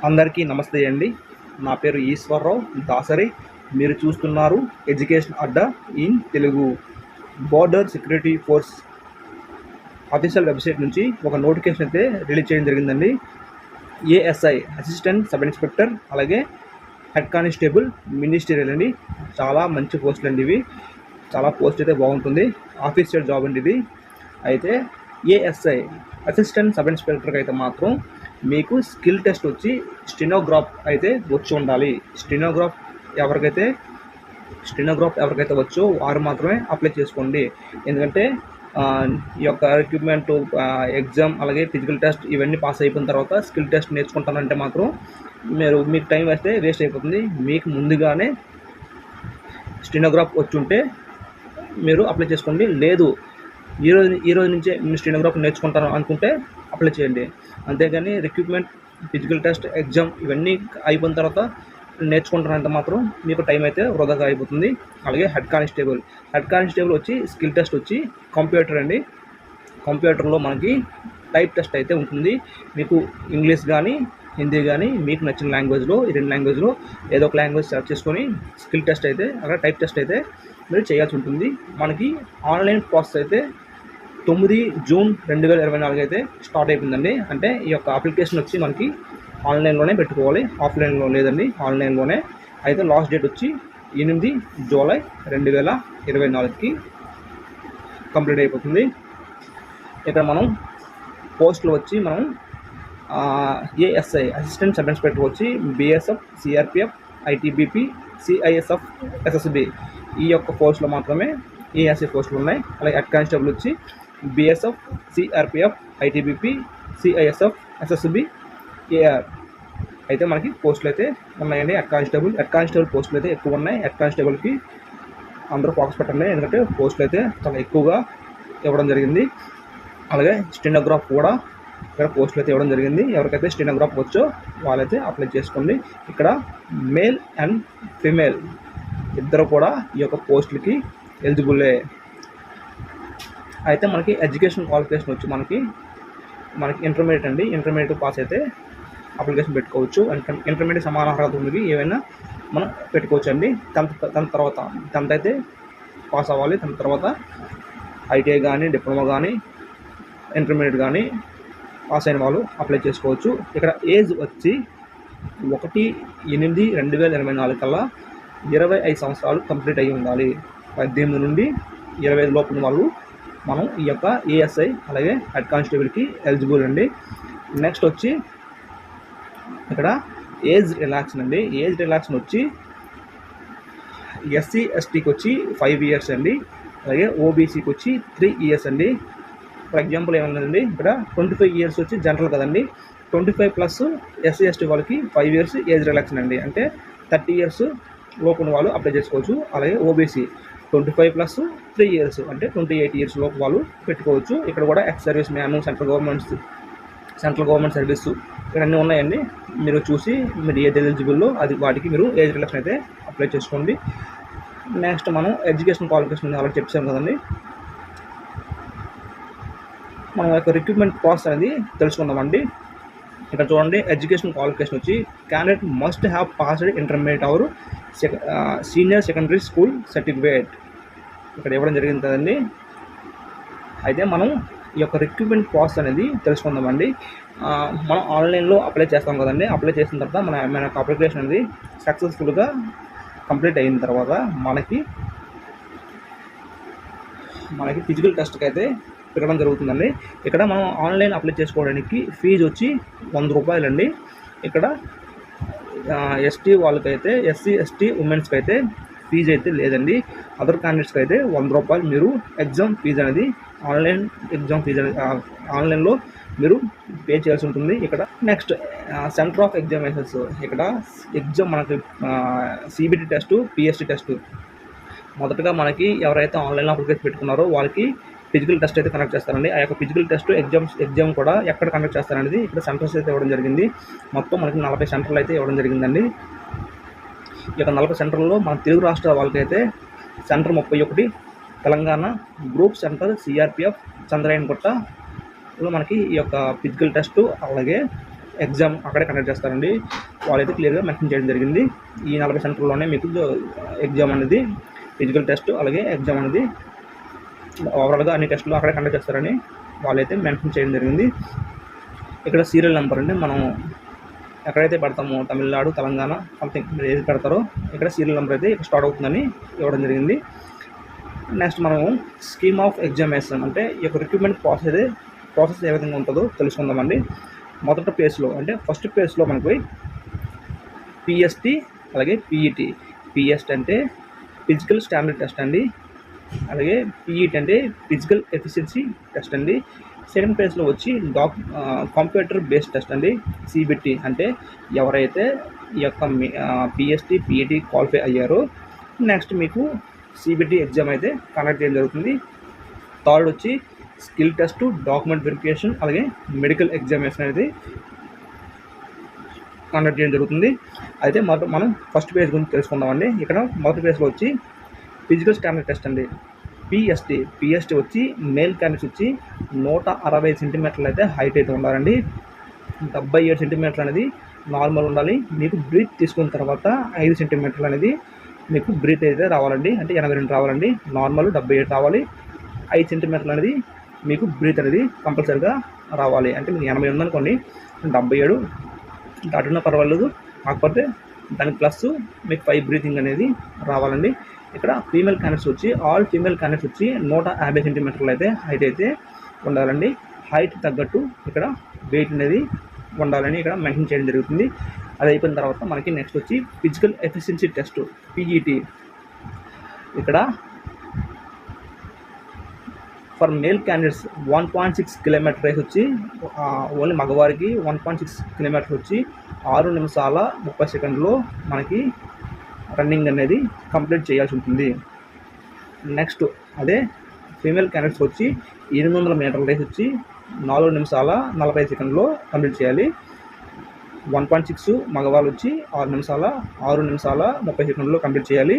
అందరికీ నమస్తే అండి. నా పేరు ఈశ్వరరావు దాసరి. మీరు చూస్తున్నారు education Adda in Telugu. Border security force official website నుంచి ఒక నోటిఫికేషన్ అయితే రిలీజ్ చేయడం జరిగిందండి. ఏఎస్ఐ అసిస్టెంట్ సబ్ ఇన్స్పెక్టర్, అలాగే హెడ్ కానిస్టేబుల్ మినిస్టీరియల్ అండి. చాలా మంచి పోస్టులు అండి ఇవి. చాలా పోస్ట్ అయితే బాగుంటుంది. ఆఫీషియల్ జాబ్ అండి ఇది. అయితే ఏఎస్ఐ అసిస్టెంట్ సబ్ ఇన్స్పెక్టర్కి అయితే మాత్రం మీకు స్కిల్ టెస్ట్ వచ్చి స్టెనోగ్రాఫ్ అయితే వచ్చి ఉండాలి. స్టెనోగ్రాఫ్ ఎవరికైతే వచ్చో వారు మాత్రమే అప్లై చేసుకోండి. ఎందుకంటే ఈ యొక్క రిక్రూట్మెంట్ ఎగ్జామ్, అలాగే ఫిజికల్ టెస్ట్ ఇవన్నీ పాస్ అయిపోయిన తర్వాత స్కిల్ టెస్ట్ నేర్చుకుంటానంటే మాత్రం మీకు టైం వేస్ట్ అయిపోతుంది. మీకు ముందుగానే స్టెనోగ్రాఫ్ వచ్చి ఉంటే మీరు అప్లై చేసుకోండి. లేదు ఈ రోజు నుంచే మీరు స్టెనోగ్రాఫ్ నేర్చుకుంటాను అనుకుంటే అప్లై చేయండి. అంతేగాని రిక్రూట్మెంట్, ఫిజికల్ టెస్ట్, ఎగ్జామ్ ఇవన్నీ అయిపోయిన తర్వాత నేర్చుకుంటానంటే మాత్రం మీకు టైం అయితే వృధాగా అయిపోతుంది. అలాగే హెడ్ కానిస్టేబుల్ వచ్చి స్కిల్ టెస్ట్ వచ్చి కంప్యూటర్ అండి. కంప్యూటర్లో మనకి టైప్ టెస్ట్ అయితే ఉంటుంది. మీకు ఇంగ్లీష్ కానీ హిందీ కానీ మీకు నచ్చిన లాంగ్వేజ్లో, ఈ రెండు లాంగ్వేజ్లో ఏదో ఒక లాంగ్వేజ్ సెలెక్ట్ చేసుకొని స్కిల్ టెస్ట్ అయితే, అక్కడ టైప్ టెస్ట్ అయితే మీరు చేయాల్సి ఉంటుంది. మనకి ఆన్లైన్ ప్రాసెస్ అయితే 9 జూన్ 2024 అయితే స్టార్ట్ అయిపోయిందండి. అంటే ఈ యొక్క అప్లికేషన్ వచ్చి మనకి ఆన్లైన్లోనే పెట్టుకోవాలి, ఆఫ్లైన్లో లేదండి, ఆన్లైన్లోనే. అయితే లాస్ట్ డేట్ వచ్చి 8 జూలై 2024కి కంప్లీట్ అయిపోతుంది. ఇక్కడ మనం పోస్టులు వచ్చి మనం ఏఎస్ఐ అసిస్టెంట్ సబ్ ఇన్స్పెక్టర్ వచ్చి BSF, CRPF, ITBP, CISF, SSB ఈ యొక్క పోస్టులు మాత్రమే ఏఎస్ఐ పోస్టులు ఉన్నాయి. అలాగే హెడ్ కానిస్టేబుల్ వచ్చి BSF, CRPF, ITBP, CISF, SSB, AR అయితే మనకి పోస్టులు అయితే ఉన్నాయండి. హెడ్ కానిస్టేబుల్ పోస్టులు అయితే ఎక్కువ ఉన్నాయి. హెడ్ కానిస్టేబుల్కి అందరూ ఫోకస్ పెట్టండి, ఎందుకంటే పోస్టులు అయితే చాలా ఎక్కువగా ఇవ్వడం జరిగింది. అలాగే స్టెనోగ్రాఫ్ కూడా ఇక్కడ పోస్టులు అయితే ఇవ్వడం జరిగింది. ఎవరికైతే స్టెనోగ్రాఫ్ వచ్చో వాళ్ళైతే అప్లై చేసుకోండి. ఇక్కడ మేల్ అండ్ ఫీమేల్ ఇద్దరు కూడా ఈ యొక్క పోస్టులకి ఎలిజిబుల్లే. అయితే మనకి ఎడ్యుకేషన్ క్వాలిఫికేషన్ వచ్చి మనకి ఇంటర్మీడియట్ అండి. ఇంటర్మీడియట్ పాస్ అయితే అప్లికేషన్ పెట్టుకోవచ్చు. ఇంటర్మీడియట్ సమాన అర్హత ఉంది ఏమైనా మనం పెట్టుకోవచ్చు అండి. 10th అయితే పాస్ అవ్వాలి. 10th తర్వాత ఐటీఐ కానీ, డిప్లొమా కానీ, ఇంటర్మీడియట్ కానీ పాస్ అయిన వాళ్ళు అప్లై చేసుకోవచ్చు. ఇక్కడ ఏజ్ వచ్చి 1/8/2024 కల్లా 25 సంవత్సరాలు కంప్లీట్ అయ్యి ఉండాలి. 18 నుండి 25 లోపు వాళ్ళు మనం ఈ యొక్క ఏఎస్ఐ అలాగే హెడ్ కానిస్టేబుల్కి ఎలిజిబుల్ అండి. నెక్స్ట్ వచ్చి ఇక్కడ ఏజ్ రిలాక్షన్ అండి. ఏజ్ రిలాక్షన్ వచ్చి ఎస్సీ ఎస్టీకి వచ్చి 5 years అండి. అలాగే ఓబీసీకి వచ్చి 3 years అండి. ఫర్ ఎగ్జాంపుల్ ఏమన్నదండి, ఇక్కడ 25 years వచ్చి జనరల్ కదండి. 25+ ఎస్సీ ఎస్టీ వాళ్ళకి 5 years ఏజ్ రిలాక్షన్ అండి. అంటే 30 years లోపు వాళ్ళు అప్లై చేసుకోవచ్చు. అలాగే ఓబీసీ 25+ 3 years అంటే 28 years లోపు వాళ్ళు పెట్టుకోవచ్చు. ఇక్కడ కూడా ex service man, central government service ఇవన్నీ ఉన్నాయండి. మీరు చూసి మీరు ఏది ఎలిజిబుల్లో అది వాటికి మీరు ఏజ్ రిలాక్షన్ అయితే అప్లై చేసుకోండి. నెక్స్ట్ మనం ఎడ్యుకేషన్ క్వాలిఫికేషన్ అలా చెప్పాం కదండి. మన యొక్క రిక్రూట్మెంట్ ప్రాసెస్ అనేది తెలుసుకుందామండి. ఇక్కడ చూడండి, ఎడ్యుకేషన్ క్వాలిఫికేషన్ వచ్చి candidate must have passed intermediate our senior secondary school certificate ఇక్కడ ఇవ్వడం జరిగింది కదండి. అయితే మనం ఈ యొక్క రిక్రూట్మెంట్ ప్రాసెస్ అనేది తెలుసుకుందామండి. మనం ఆన్లైన్లో అప్లై చేస్తాం కదండి. అప్లై చేసిన తర్వాత మన యొక్క అప్లికేషన్ అనేది సక్సెస్ఫుల్గా కంప్లీట్ అయిన తర్వాత మనకి ఫిజికల్ టెస్ట్కి అయితే పెట్టడం జరుగుతుందండి. ఇక్కడ మనం ఆన్లైన్ అప్లై చేసుకోవడానికి ఫీజు వచ్చి 100 రూపాయలు అండి. ఇక్కడ ఎస్టీ వాళ్ళకైతే, ఎస్సీ ఎస్టీ ఉమెన్స్కి అయితే ఫీజు అయితే లేదండి. అదర్ క్యాండిడేట్స్కి అయితే 100 రూపాయలు మీరు ఎగ్జామ్ ఫీజు అనేది ఆన్లైన్లో మీరు పే చేయాల్సి ఉంటుంది. ఇక్కడ నెక్స్ట్ సెంటర్ ఆఫ్ ఎగ్జామినేషన్స్. ఇక్కడ ఎగ్జామ్ మనకి సిబిటి టెస్టు, పిఎస్టీ టెస్టు. మొదటగా మనకి ఎవరైతే ఆన్లైన్లో అప్లికేషన్ పెట్టుకున్నారో వాళ్ళకి ఫిజికల్ టెస్ట్ అయితే కండక్ట్ చేస్తారండి. ఆ యొక్క ఫిజికల్ టెస్ట్ ఎగ్జామ్ కూడా ఎక్కడ కండక్ట్ చేస్తారనేది ఇక్కడ సెంటర్స్ అయితే ఇవ్వడం జరిగింది. మొత్తం మనకి 40 సెంటర్లు అయితే ఇవ్వడం జరిగిందండి. ఈ యొక్క 40 సెంటర్లలో మన తెలుగు రాష్ట్రాల వాళ్ళకైతే centre 31, Telangana group centre CRPF చంద్రాయణగుట్టలో మనకి ఈ యొక్క ఫిజికల్ టెస్టు అలాగే ఎగ్జామ్ అక్కడే కండక్ట్ చేస్తారండి. వాళ్ళైతే క్లియర్గా మెన్షన్ చేయడం జరిగింది. ఈ 40 సెంటర్లోనే మీకు ఎగ్జామ్ అనేది ఫిజికల్ టెస్ట్ అలాగే ఎగ్జామ్ అనేది ఓవరాల్గా అన్ని టెస్టులు అక్కడే కండక్ట్ చేస్తారని వాళ్ళైతే మెన్షన్ చేయడం జరిగింది. ఇక్కడ సీరియల్ నెంబర్ అంటే మనం ఎక్కడైతే పెడతామో తమిళనాడు, తెలంగాణ సంథింగ్ మీరు ఏది పెడతారో ఇక్కడ సీరియల్ నెంబర్ అయితే ఇక్కడ స్టార్ట్ అవుతుందని ఇవ్వడం జరిగింది. నెక్స్ట్ మనము స్కీమ్ ఆఫ్ ఎగ్జామినేషన్ అంటే ఈ యొక్క రిక్రూట్మెంట్ ప్రాసెస్ ఏ విధంగా ఉంటుందో తెలుసుకుందామండి. మొదటి పేజ్లో అంటే ఫస్ట్ పేజ్లో మనకు పిఎస్టీ అలాగే పిఈటీ. పిఎస్టీ అంటే ఫిజికల్ స్టాండర్డ్ టెస్ట్ అండి, అలాగే పిఈటీ అంటే ఫిజికల్ ఎఫిషియన్సీ టెస్ట్ అండి. సెకండ్ పేజ్లో వచ్చి కంప్యూటర్ బేస్డ్ టెస్ట్ అండి, సిబిటి అంటే ఎవరైతే ఈ యొక్క పిఎస్టీ పిఈటీ క్వాలిఫై అయ్యారో నెక్స్ట్ మీకు సిబిటి ఎగ్జామ్ అయితే కండక్ట్ చేయడం జరుగుతుంది. థర్డ్ వచ్చి స్కిల్ టెస్ట్, డాక్యుమెంట్ వెరిఫికేషన్ అలాగే మెడికల్ ఎగ్జామినేషన్ అనేది కండక్ట్ చేయడం జరుగుతుంది. అయితే మనం ఫస్ట్ పేజ్ గురించి తెలుసుకుందామండి. ఇక్కడ మొదటి పేజ్లో వచ్చి ఫిజికల్ స్టాండర్డ్ టెస్ట్ అండి, పిఎస్టీ వచ్చి మేల్ క్యాండిడేట్స్ వచ్చి 160 సెంటీమీటర్లు అయితే హైట్ అయితే ఉండాలండి. 77 సెంటీమీటర్లు అనేది నార్మల్ ఉండాలి. మీకు బ్రీత్ తీసుకున్న తర్వాత 5 సెంటీమీటర్లు అనేది మీకు బ్రీత్ అయితే రావాలండి, అంటే 82 రావాలండి. నార్మల్ 77 రావాలి. 5 సెంటీమీటర్లు అనేది మీకు బ్రీత్ అనేది కంపల్సరీగా రావాలి. అంటే మీకు 80 ఉందనుకోండి, 77 దాటినా పర్వాలేదు, కాకపోతే దానికి ప్లస్ మీకు 5 బ్రీతింగ్ అనేది రావాలండి. ఇక్కడ ఫీమేల్ క్యాండిడేట్స్ వచ్చి ఆల్ ఫీమేల్ క్యాండిడేట్స్ వచ్చి 150 సెంటీమీటర్లు అయితే హైట్ అయితే ఉండాలండి. హైట్ తగ్గట్టు ఇక్కడ వెయిట్ అనేది ఉండాలని ఇక్కడ మెన్షన్ చేయడం జరుగుతుంది. అది అయిపోయిన తర్వాత మనకి నెక్స్ట్ వచ్చి ఫిజికల్ ఎఫిషియన్సీ టెస్ట్ పిఈటీ. ఇక్కడ for male candidates 1.6 kilometre race వచ్చి ఓన్లీ మగవారికి 1.6 కిలోమీటర్స్ వచ్చి 6 నిమిషాల 30 సెకండ్లో మనకి రన్నింగ్ అనేది కంప్లీట్ చేయాల్సి ఉంటుంది. నెక్స్ట్ అదే ఫీమేల్ క్యాండిడేట్స్ వచ్చి 800 మీటర్ల రేస్ వచ్చి 4 నిమిషాల 45 సెకండ్లో కంప్లీట్ చేయాలి. 1.6 మగవాళ్ళు వచ్చి 6 నిమిషాల 30 సెకండ్లో కంప్లీట్ చేయాలి.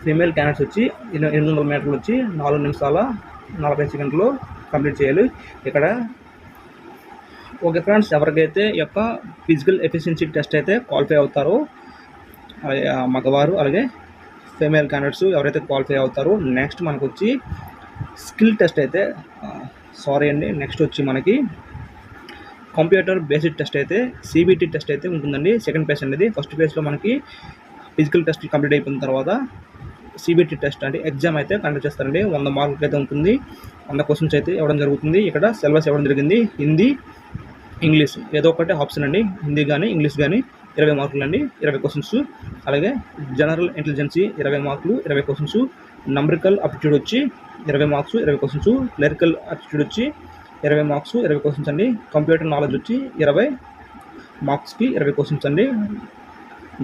ఫీమేల్ క్యాండిడేట్స్ వచ్చి 800 మీటర్లు వచ్చి 4 నిమిషాల 40 సెకండ్లో కంప్లీట్ చేయాలి. ఇక్కడ ఓకే ఫ్రెండ్స్, ఎవరికైతే ఈ యొక్క ఫిజికల్ ఎఫిషియన్సీ టెస్ట్ అయితే క్వాలిఫై అవుతారో మగవారు అలాగే ఫీమేల్ క్యాండిడేట్స్ ఎవరైతే క్వాలిఫై అవుతారో నెక్స్ట్ మనకు వచ్చి స్కిల్ టెస్ట్ అయితే నెక్స్ట్ వచ్చి మనకి కంప్యూటర్ బేసిక్ టెస్ట్ అయితే సిబిటి టెస్ట్ అయితే ఉంటుందండి. సెకండ్ పేజ్ అనేది ఫస్ట్ పేజ్లో మనకి ఫిజికల్ టెస్ట్ కంప్లీట్ అయిపోయిన తర్వాత సిబిటి టెస్ట్ అంటే ఎగ్జామ్ అయితే కండక్ట్ చేస్తారండి. 100 మార్కులు అయితే ఉంటుంది. 100 క్వశ్చన్స్ అయితే ఇవ్వడం జరుగుతుంది. ఇక్కడ సిలబస్ ఇవ్వడం జరిగింది, హిందీ ఇంగ్లీష్ ఏదో ఒకటి ఆప్షన్ అండి. హిందీ కానీ ఇంగ్లీష్ కానీ 20 మార్కులు అండి, 20 క్వశ్చన్స్. అలాగే జనరల్ ఇంటెలిజెన్సీ 20 మార్కులు, 20 క్వశ్చన్స్. నంబరికల్ అప్టిట్యూడ్ వచ్చి 20 మార్క్స్, 20 క్వశ్చన్స్. క్లరికల్ అప్టిట్యూడ్ వచ్చి 20 మార్క్స్, 20 క్వశ్చన్స్ అండి. కంప్యూటర్ నాలెడ్జ్ వచ్చి 20 మార్క్స్కి 20 క్వశ్చన్స్ అండి.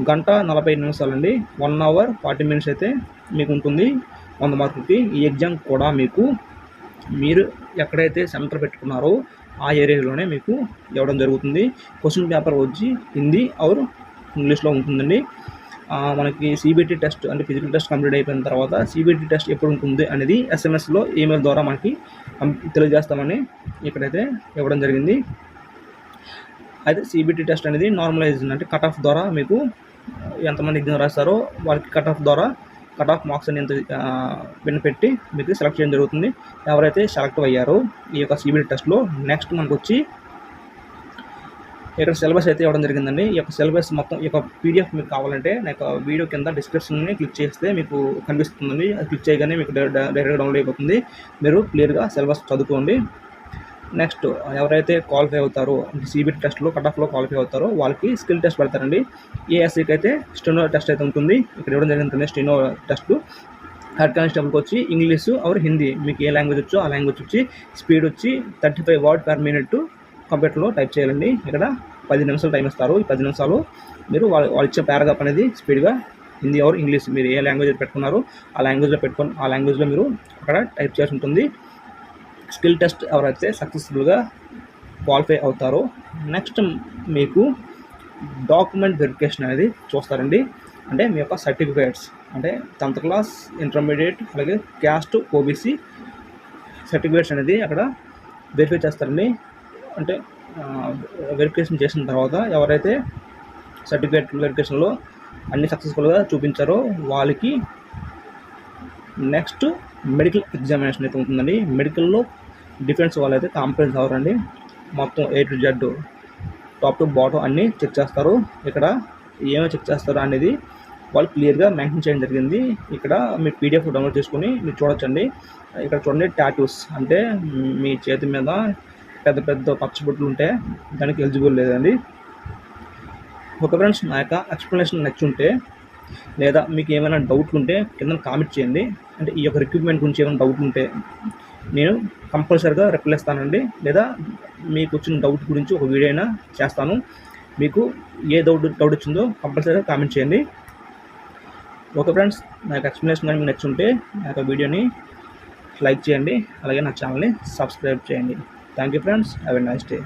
గంట 45 నిమిషాలండి, 1 hour 40 minutes అయితే మీకు ఉంటుంది 100 మార్కులకి. ఈ ఎగ్జామ్ కూడా మీరు ఎక్కడైతే సెంటర్ పెట్టుకున్నారో ఆ ఏరియాలోనే మీకు ఇవ్వడం జరుగుతుంది. క్వశ్చన్ పేపర్ వచ్చి హిందీ ఆర్ ఇంగ్లీష్లో ఉంటుందండి. మనకి సిబిటి టెస్ట్ అంటే ఫిజికల్ టెస్ట్ కంప్లీట్ అయిపోయిన తర్వాత సిబిటి టెస్ట్ ఎప్పుడు ఉంటుంది అనేది ఎస్ఎంఎస్లో ఈమెయిల్ ద్వారా మనకి తెలియజేస్తామని ఇక్కడైతే ఇవ్వడం జరిగింది. అయితే సిబిటి టెస్ట్ అనేది నార్మలైజ్ అంటే కట్ ఆఫ్ ద్వారా మీకు ఎంతమంది ఎగ్జామ్ రాస్తారో వాళ్ళకి కట్ ఆఫ్ మార్క్స్ అని ఎంత పెట్టి మీకు సెలెక్ట్ చేయడం జరుగుతుంది. ఎవరైతే సెలెక్ట్ అయ్యారో ఈ యొక్క సిబిటి టెస్ట్లో నెక్స్ట్ మనకు వచ్చి ఇక్కడ సిలబస్ అయితే ఇవ్వడం జరిగిందండి. ఈ యొక్క సిలబస్ మొత్తం ఈ యొక్క పీడిఎఫ్ మీకు కావాలంటే నా యొక్క వీడియో కింద డిస్క్రిప్షన్ని క్లిక్ చేస్తే మీకు కనిపిస్తుందండి. అది క్లిక్ చేయగానే మీకు డైరెక్ట్గా డౌన్లోడ్ అయిపోతుంది. మీరు క్లియర్గా సిలబస్ చదువుకోండి. నెక్స్ట్ ఎవరైతే క్వాలిఫై అవుతారో అంటే సిబిటి టెస్ట్లో కట్ ఆఫ్లో క్వాలిఫై అవుతారో వాళ్ళకి స్కిల్ టెస్ట్ పెడతారండి. ఏఎస్సీకి అయితే స్టెనో టెస్ట్ అయితే ఉంటుంది. ఇక్కడ ఇవ్వడం జరిగింది స్టెనో టెస్ట్. హెడ్ కానిస్టేబుల్కి వచ్చి ఇంగ్లీషు ఆర్ హిందీ మీకు ఏ లాంగ్వేజ్ వచ్చో ఆ లాంగ్వేజ్ వచ్చి స్పీడ్ వచ్చి 35 words per minute కంప్యూటర్లో టైప్ చేయాలండి. ఇక్కడ 10 నిమిషాలు టైం ఇస్తారు. ఈ 10 నిమిషాలు మీరు వాళ్ళు ఇచ్చే పారాగ్రాఫ్ అనేది స్పీడ్గా హిందీ ఆర్ ఇంగ్లీష్ మీరు ఏ లాంగ్వేజ్ పెట్టుకున్నారో ఆ లాంగ్వేజ్లో మీరు అక్కడ టైప్ చేయాల్సి ఉంటుంది. స్కిల్ టెస్ట్ ఎవరైతే సక్సెస్ఫుల్గా క్వాలిఫై అవుతారో నెక్స్ట్ మీకు డాక్యుమెంట్ వెరిఫికేషన్ అనేది చూస్తారండి. అంటే మీ యొక్క సర్టిఫికేట్స్ అంటే 10th class, ఇంటర్మీడియట్ అలాగే క్యాస్ట్ ఓబీసీ సర్టిఫికేట్స్ అనేది అక్కడ వెరిఫై చేస్తారండి. అంటే వెరిఫికేషన్ చేసిన తర్వాత ఎవరైతే సర్టిఫికేట్ వెరిఫికేషన్లో అన్ని సక్సెస్ఫుల్గా చూపించారో వాళ్ళకి నెక్స్ట్ మెడికల్ ఎగ్జామినేషన్ అయితే ఉంటుందండి. మెడికల్లో డిఫెన్స్ వాళ్ళైతే కాంప్రమైజ్ అవ్వరండి. మొత్తం A to Z top to bottom అన్నీ చెక్ చేస్తారు. ఇక్కడ ఏమేమి చెక్ చేస్తారు అనేది వాళ్ళు క్లియర్గా మెన్షన్ చేయడం జరిగింది. ఇక్కడ మీరు PDF డౌన్లోడ్ చేసుకొని మీరు చూడొచ్చండి. ఇక్కడ చూడండి, టాటూస్ అంటే మీ చేతి మీద పెద్ద పెద్ద పచ్చబొట్లు ఉంటే దానికి ఎలిజిబుల్ లేదండి. ఓకే ఫ్రెండ్స్, నా యొక్క ఎక్స్ప్లెనేషన్ నచ్చుంటే లేదా మీకు ఏమైనా డౌట్లు ఉంటే కింద కామెంట్ చేయండి. అంటే ఈ యొక్క రిక్రూట్మెంట్ గురించి ఏమైనా డౌట్ ఉంటే నేను కంపల్సరీగా రిప్లై ఇస్తానండి. లేదా మీకు వచ్చిన డౌట్ గురించి ఒక వీడియో అయినా చేస్తాను. మీకు ఏ డౌట్ వచ్చిందో కంపల్సరీగా కామెంట్ చేయండి. ఓకే ఫ్రెండ్స్, నా యొక్క ఎక్స్ప్లెనేషన్ కానీ మీకు నచ్చుంటే నా యొక్క వీడియోని లైక్ చేయండి. అలాగే నా ఛానల్ని సబ్స్క్రైబ్ చేయండి. Thank you friends, have a nice day.